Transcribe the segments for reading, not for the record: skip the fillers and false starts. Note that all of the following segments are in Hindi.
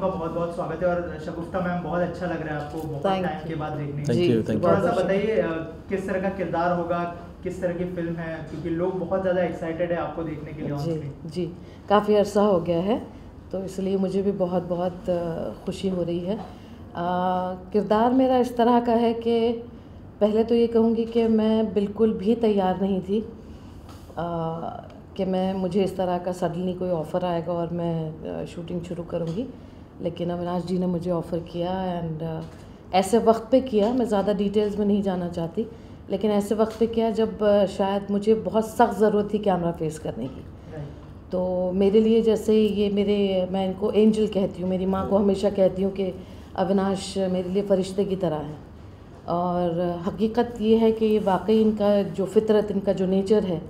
का बहुत बहुत स्वागत है। और शगुफ्ता मैम, बहुत अच्छा लग रहा है आपको बहुत टाइम के बाद देखने। Thank you. थोड़ा सा बताइए किस तरह का किरदार होगा, किस तरह की फिल्म है, क्योंकि लोग बहुत ज़्यादा एक्साइटेड है आपको देखने के लिए ऑन स्क्रीन। जी, काफ़ी अरसा हो गया है, तो इसलिए मुझे भी बहुत बहुत खुशी हो रही है। किरदार मेरा इस तरह का है कि पहले तो ये कहूँगी कि मैं बिल्कुल भी तैयार नहीं थी कि मुझे इस तरह का सडनली कोई ऑफ़र आएगा और मैं शूटिंग शुरू करूँगी। लेकिन अविनाश जी ने मुझे ऑफ़र किया एंड ऐसे वक्त पे किया। मैं ज़्यादा डिटेल्स में नहीं जाना चाहती, लेकिन ऐसे वक्त पे किया जब शायद मुझे बहुत सख्त ज़रूरत थी कैमरा फेस करने की। तो मेरे लिए जैसे ये मैं इनको एंजल कहती हूँ, मेरी माँ को हमेशा कहती हूँ कि अविनाश मेरे लिए फ़रिश्ते की तरह है। और हकीकत ये है कि ये वाकई इनका जो फितरत, इनका जो नेचर है,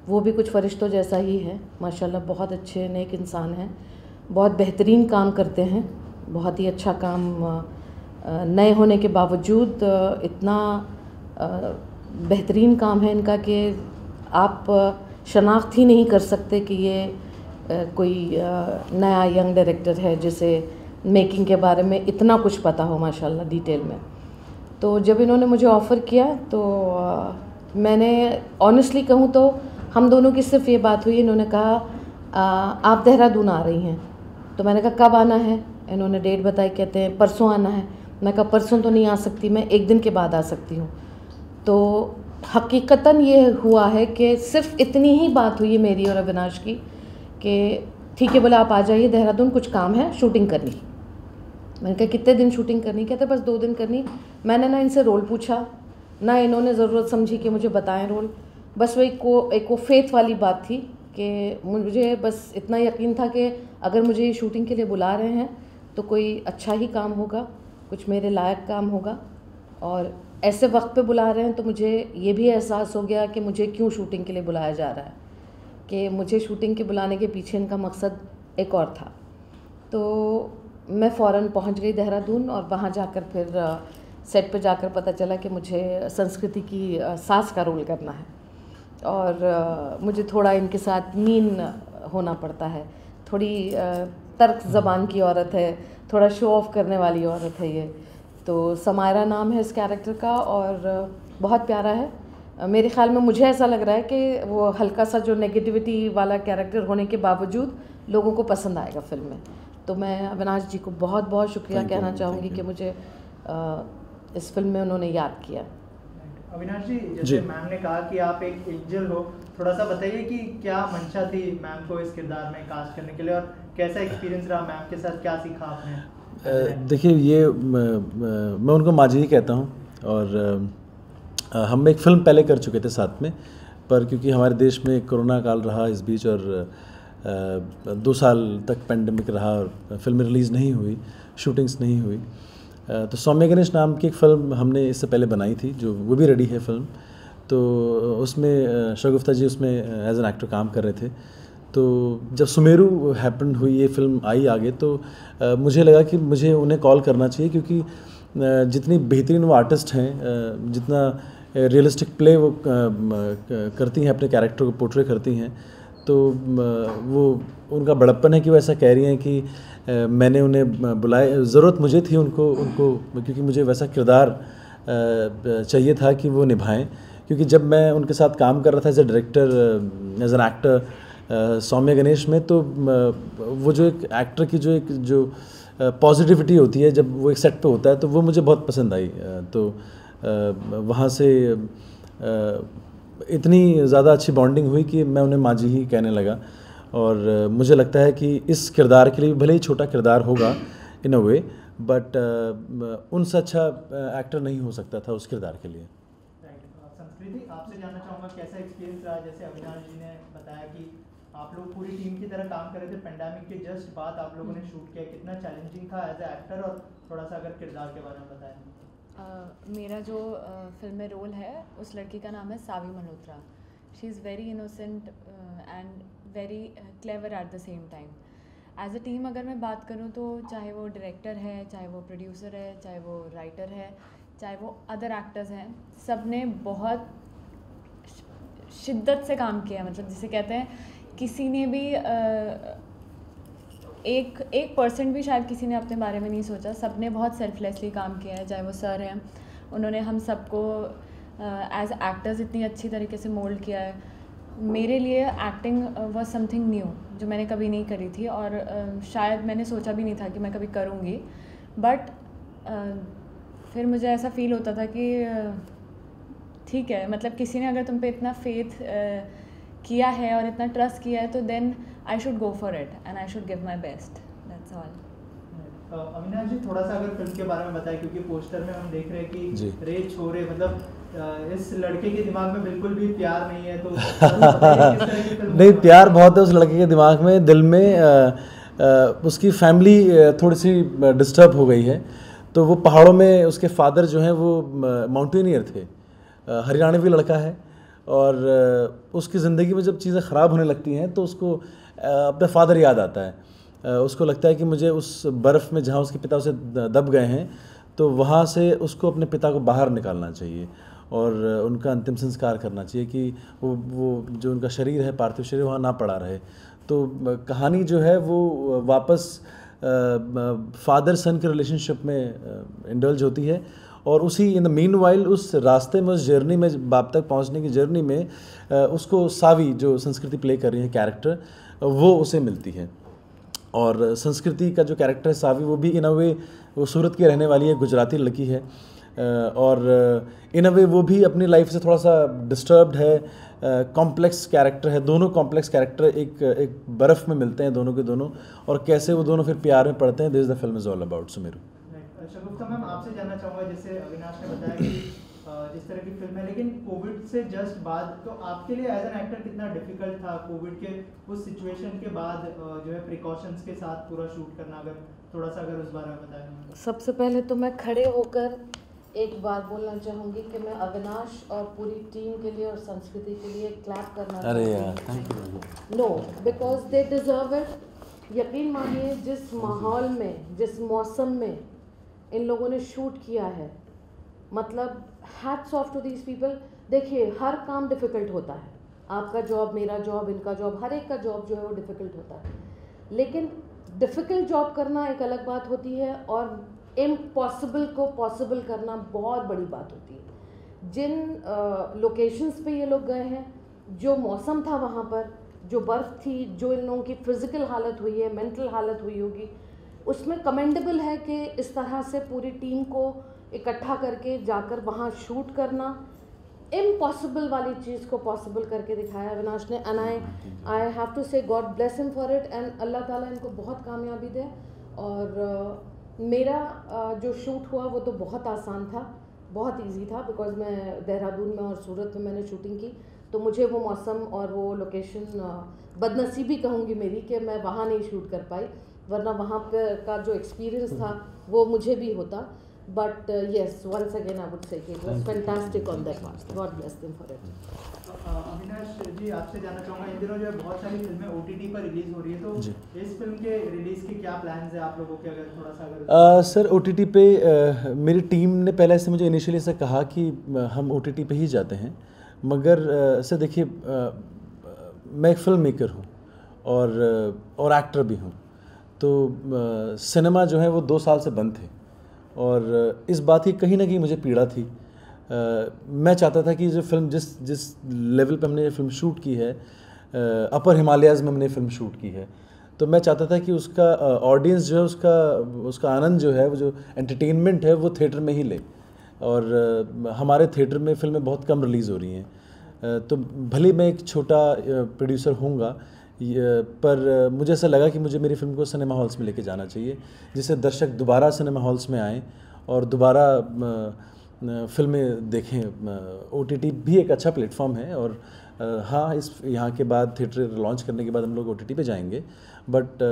वो भी कुछ फ़रिश्तों जैसा ही है। माशाल्लाह बहुत अच्छे नेक इंसान हैं, बहुत बेहतरीन काम करते हैं, बहुत ही अच्छा काम। नए होने के बावजूद इतना बेहतरीन काम है इनका कि आप शनाख्त ही नहीं कर सकते कि ये कोई नया यंग डायरेक्टर है जिसे मेकिंग के बारे में इतना कुछ पता हो माशाल्लाह डिटेल में। तो जब इन्होंने मुझे ऑफ़र किया तो मैंने ऑनेस्टली कहूँ तो हम दोनों की सिर्फ ये बात हुई। इन्होंने कहा आप देहरादून आ रही हैं, तो मैंने कहा कब आना है। इन्होंने डेट बताई, कहते हैं परसों आना है। मैं कहा परसों तो नहीं आ सकती, मैं एक दिन के बाद आ सकती हूँ। तो हकीकतन ये हुआ है कि सिर्फ इतनी ही बात हुई है मेरी और अविनाश की कि ठीक है बोला आप आ जाइए देहरादून, कुछ काम है, शूटिंग करनी। मैंने कहा कितने दिन शूटिंग करनी? कहते बस 2 दिन करनी। मैंने ना इनसे रोल पूछा, ना इन्होंने ज़रूरत समझी कि मुझे बताएं रोल। बस वो एक फेथ वाली बात थी कि मुझे बस इतना यकीन था कि अगर मुझे शूटिंग के लिए बुला रहे हैं तो कोई अच्छा ही काम होगा, कुछ मेरे लायक काम होगा। और ऐसे वक्त पे बुला रहे हैं तो मुझे ये भी एहसास हो गया कि मुझे क्यों शूटिंग के लिए बुलाया जा रहा है, कि मुझे शूटिंग के बुलाने के पीछे इनका मकसद एक और था। तो मैं फ़ौरन पहुंच गई देहरादून और वहाँ जाकर फिर सेट पे जाकर पता चला कि मुझे संस्कृति की सास का रोल करना है और मुझे थोड़ा इनके साथ मीन होना पड़ता है। थोड़ी तर्क ज़बान की औरत है, थोड़ा शो ऑफ करने वाली औरत है ये। तो समायरा नाम है इस कैरेक्टर का और बहुत प्यारा है। मेरे ख़्याल में मुझे ऐसा लग रहा है कि वो हल्का सा जो नेगेटिविटी वाला कैरेक्टर होने के बावजूद लोगों को पसंद आएगा फ़िल्म में। तो मैं अविनाश जी को बहुत बहुत शुक्रिया कहना चाहूँगी कि मुझे इस फिल्म में उन्होंने याद किया। अविनाश जी, जैसे मैम ने कहा कि आप एक एंजल हो, थोड़ा सा बताइए कि क्या मंशा थी मैम को इस किरदार में कास्ट करने के लिए और कैसा एक्सपीरियंस रहा मैम के साथ, क्या सीखा आपने? देखिए ये मैं उनको माजी ही कहता हूँ और हम एक फ़िल्म पहले कर चुके थे साथ में, पर क्योंकि हमारे देश में कोरोना काल रहा इस बीच और 2 साल तक पेंडेमिक रहा और फिल्म रिलीज़ नहीं हुई, शूटिंग्स नहीं हुई। तो सौम्य गणेश नाम की एक फ़िल्म हमने इससे पहले बनाई थी, जो वो भी रेडी है फ़िल्म। तो उसमें शगुफ्ता जी उसमें एज एन एक्टर काम कर रहे थे। तो जब सुमेरु हैपन हुई, ये फ़िल्म आई आगे, तो मुझे लगा कि मुझे उन्हें कॉल करना चाहिए, क्योंकि जितनी बेहतरीन वो आर्टिस्ट हैं, जितना रियलिस्टिक प्ले वो करती हैं, अपने कैरेक्टर को पोर्ट्रे करती हैं, तो वो उनका बड़प्पन है कि वो ऐसा कह रही हैं कि मैंने उन्हें बुलाया। ज़रूरत मुझे थी उनको क्योंकि मुझे वैसा किरदार चाहिए था कि वो निभाएं। क्योंकि जब मैं उनके साथ काम कर रहा था as a director, as an actor Saumya Ganesh में, तो वो जो एक एक्टर की जो पॉजिटिविटी होती है जब वो एक सेट पे होता है, तो वो मुझे बहुत पसंद आई। तो वहाँ से इतनी ज़्यादा अच्छी बॉन्डिंग हुई कि मैं उन्हें माजी ही कहने लगा। और मुझे लगता है कि इस किरदार के लिए भले ही छोटा किरदार होगा इन अ वे, बट उनसे अच्छा एक्टर नहीं हो सकता था उस किरदार के लिए। संस्कृति, आपसे जानना चाहूँगा कैसा एक्सपीरियंस रहा? जैसे अविनाश जी ने बताया कि आप लोग पूरी टीम की तरह काम कर रहे थे, पेंडेमिक के जस्ट बाद आप लोगों ने शूट किया, कितना चैलेंजिंग था एज ए एक्टर? और थोड़ा सा अगर किरदार के बारे में बताएं। मेरा जो फिल्म में रोल है उस लड़की का नाम है Saavi Malhotra. She is very innocent and very clever at the same time. As a team अगर मैं बात करूँ तो चाहे वो डायरेक्टर है, चाहे वो प्रोड्यूसर है, चाहे वो राइटर है, चाहे वो अदर एक्टर्स हैं, सब ने बहुत शिद्दत से काम किया। मतलब जिसे कहते हैं किसी ने भी एक परसेंट भी शायद किसी ने अपने बारे में नहीं सोचा। सब ने बहुत सेल्फलेसली काम किया है, चाहे वो सर हैं, उन्होंने हम सबको एज एक्टर्स इतनी अच्छी तरीके से मोल्ड किया है। मेरे लिए एक्टिंग वाज समथिंग न्यू जो मैंने कभी नहीं करी थी, और शायद मैंने सोचा भी नहीं था कि मैं कभी करूँगी। बट फिर मुझे ऐसा फील होता था कि ठीक है, मतलब किसी ने अगर तुम पे इतना फेथ किया है और इतना ट्रस्ट किया है तो then I should go for it and I should give my best, that's all. Avinash ji, थोड़ा सा अगर फिल्म के बारे में बताएं, क्योंकि पोस्टर में हम देख रहे हैं कि रे छोरे, मतलब इस लड़के के दिमाग में बिल्कुल भी प्यार नहीं है, तो किस तरह की फिल्म नहीं, प्यार बहुत है उस लड़के के दिमाग में, दिल में। उसकी फैमिली थोड़ी सी डिस्टर्ब हो गई है, तो वो पहाड़ों में, उसके फादर जो हैं वो माउंटेनियर थे, हरियाणवी लड़का है, और उसकी ज़िंदगी में जब चीज़ें ख़राब होने लगती हैं तो उसको अपना फादर याद आता है। उसको लगता है कि मुझे उस बर्फ़ में जहाँ उसके पिता उसे दब गए हैं, तो वहाँ से उसको अपने पिता को बाहर निकालना चाहिए और उनका अंतिम संस्कार करना चाहिए कि वो जो उनका शरीर है, पार्थिव शरीर, वहाँ ना पड़ा रहे। तो कहानी जो है वो वापस फादर सन के रिलेशनशिप में इंडल्ज होती है, और उसी इन द मीन वाइल उस रास्ते में, उस जर्नी में, बाप तक पहुंचने की जर्नी में उसको सावी, जो संस्कृति प्ले कर रही है कैरेक्टर, वो उसे मिलती है। और संस्कृति का जो कैरेक्टर है सावी, वो भी इन अ वे वो सूरत की रहने वाली है, गुजराती लड़की है, और इन अ वे वो भी अपनी लाइफ से थोड़ा सा डिस्टर्ब्ड है, कॉम्प्लेक्स कैरेक्टर है। दोनों कॉम्प्लेक्स कैरेक्टर एक बर्फ़ में मिलते हैं दोनों के दोनों, और कैसे वो दोनों फिर प्यार में पड़ते हैं। This the film is all about Sumeru. Shagufta ma'am, आपसे जानना चाहूँगा, जैसे अविनाश ने बताया कि जिस तरह की फिल्म है, लेकिन कोविड से जस्ट बाद, तो आपके लिए एज एन एक्टर कितना डिफिकल्ट था कोविड के उस सिचुएशन के बाद जो है प्रिकॉशंस के साथ पूरा शूट करना? अगर थोड़ा सा अगर उस बारे में बताएं। सबसे पहले तो मैं खड़े होकर एक बात बोलना चाहूँगी कि मैं अविनाश और पूरी टीम के लिए और संस्कृति के लिए क्लैप करना चाहूँगी। अरे यार, thank you. No, because they deserve it. यकीन मानिए, जिस माहौल में, जिस मौसम में इन लोगों ने शूट किया है, मतलब hats off to these people. देखिए, हर काम डिफ़िकल्ट होता है, आपका जॉब, मेरा जॉब, इनका जॉब, हर एक का जॉब जो है वो डिफ़िकल्ट होता है, लेकिन डिफ़िकल्ट जॉब करना एक अलग बात होती है और इम्पॉसिबल को पॉसिबल करना बहुत बड़ी बात होती है। जिन लोकेशंस पे ये लोग गए हैं, जो मौसम था वहाँ पर, जो बर्फ़ थी, जो इन लोगों की फ़िज़िकल हालत हुई है, मेंटल हालत हुई होगी, उसमें कमेंडेबल है कि इस तरह से पूरी टीम को इकट्ठा करके जाकर वहाँ शूट करना, इम्पॉसिबल वाली चीज़ को पॉसिबल करके दिखाया अविनाश ने। And I have to say God bless him for it, and अल्लाह ताला इनको बहुत कामयाबी दे। और मेरा जो शूट हुआ वो तो बहुत आसान था, बहुत इजी था, बिकॉज मैं देहरादून में और सूरत में मैंने शूटिंग की, तो मुझे वो मौसम और वो लोकेशन, बदनसीबी कहूँगी मेरी कि मैं वहाँ नहीं शूट कर पाई, वरना वहाँ पे का जो एक्सपीरियंस था वो मुझे भी होता। But yes, once again I would say it was fantastic on that part. God bless them for it. Avinash ji, आपसे जानना चाहूँगा, इन दिनों जो है बहुत सारी फिल्में OTT पर रिलीज़ हो रही है, तो इस फिल्म के रिलीज़ के क्या प्लान्स हैं आप लोगों के? अगर थोड़ा सा अगर सर, OTT पे मेरी टीम ने पहले से मुझे इनिशियली से कहा कि हम OTT पे ही जाते हैं, मगर सर देखिए, मैं एक फिल्म मेकर हूँ और एक्टर भी हूँ, तो सिनेमा जो है वो 2 साल से बंद थे, और इस बात की कहीं ना कहीं मुझे पीड़ा थी। मैं चाहता था कि जो फिल्म जिस लेवल पे हमने ये फिल्म शूट की है, अपर हिमालयाज़ में हमने फिल्म शूट की है, तो मैं चाहता था कि उसका ऑडियंस जो है, उसका आनंद जो है, वो जो एंटरटेनमेंट है, वो थिएटर में ही ले। और हमारे थिएटर में फिल्में बहुत कम रिलीज़ हो रही हैं, तो भले मैं एक छोटा प्रोड्यूसर हूँगा, पर मुझे ऐसा लगा कि मुझे मेरी फिल्म को सिनेमा हॉल्स में लेके जाना चाहिए, जिससे दर्शक दोबारा सिनेमा हॉल्स में आएँ और दोबारा फिल्में देखें। OTT भी एक अच्छा प्लेटफॉर्म है, और हाँ, इस यहाँ के बाद थिएटर लॉन्च करने के बाद हम लोग OTT पे जाएंगे, बट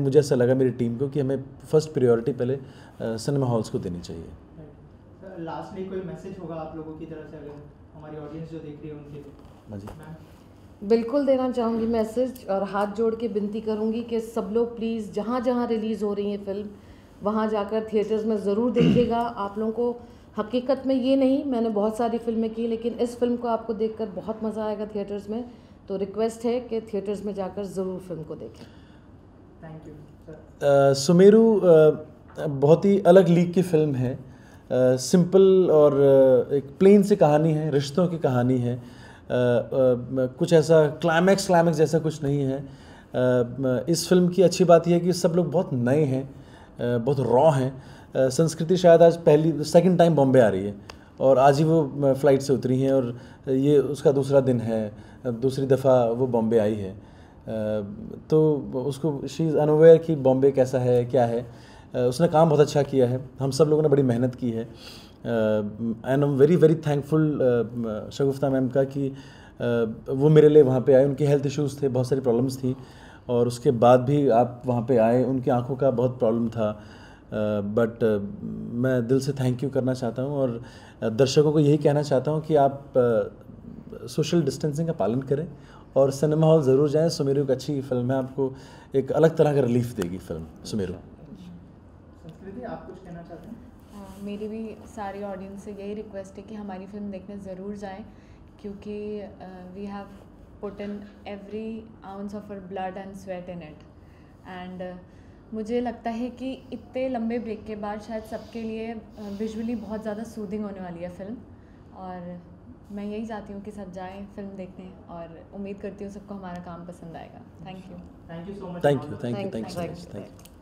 मुझे ऐसा लगा मेरी टीम को कि हमें फर्स्ट प्रायोरिटी पहले सिनेमा हॉल्स को देनी चाहिए। लास्टली कोई मैसेज होगा आप लोगों की तरफ से, अगर हमारी ऑडियंस जो देख रही है उनके लिए? बिल्कुल देना चाहूँगी मैसेज, और हाथ जोड़ के विनती करूँगी कि सब लोग प्लीज़ जहाँ जहाँ रिलीज़ हो रही है फिल्म, वहाँ जाकर थिएटर्स में ज़रूर देखिएगा। आप लोगों को हकीकत में ये नहीं, मैंने बहुत सारी फिल्में की, लेकिन इस फिल्म को आपको देखकर बहुत मज़ा आएगा थिएटर्स में, तो रिक्वेस्ट है कि थिएटर्स में जाकर ज़रूर फिल्म को देखें। Thank you sir. सुमेरु बहुत ही अलग लीग की फिल्म है। सिंपल और एक प्लेन सी कहानी है, रिश्तों की कहानी है। कुछ ऐसा क्लाइमैक्स जैसा कुछ नहीं है। इस फिल्म की अच्छी बात यह है कि सब लोग बहुत नए हैं, बहुत रॉ हैं। संस्कृति शायद आज सेकंड टाइम बॉम्बे आ रही है और आज ही वो फ़्लाइट से उतरी हैं और ये उसका दूसरा दिन है, दूसरी दफ़ा वो बॉम्बे आई है। तो उसको शी इज़ अनअवेयर कि बॉम्बे कैसा है, क्या है। उसने काम बहुत अच्छा किया है, हम सब लोगों ने बड़ी मेहनत की है। And I am very very thankful Shagufta ma'am का कि वो मेरे लिए वहाँ पे आए। उनके हेल्थ इश्यूज़ थे, बहुत सारी प्रॉब्लम्स थी और उसके बाद भी आप वहाँ पे आए। उनकी आंखों का बहुत प्रॉब्लम था, बट मैं दिल से थैंक यू करना चाहता हूँ और दर्शकों को यही कहना चाहता हूँ कि आप सोशल डिस्टेंसिंग का पालन करें और सिनेमा हॉल ज़रूर जाएं। सुमेरु एक अच्छी फिल्म है, आपको एक अलग तरह का रिलीफ देगी फिल्म सुमेरु। संस्कृति, आप कुछ कहना चाहते हैं? मेरी भी सारी ऑडियंस से यही रिक्वेस्ट है कि हमारी फिल्म देखने ज़रूर जाएं, क्योंकि we have put in every ounce of our blood and sweat in it. And मुझे लगता है कि इतने लंबे ब्रेक के बाद शायद सबके लिए विजुअली बहुत ज़्यादा सूदिंग होने वाली है फिल्म, और मैं यही चाहती हूँ कि सब जाएं फिल्म देखने और उम्मीद करती हूँ सबको हमारा काम पसंद आएगा। Thank you thank you so much. Thank you Thank you. So much.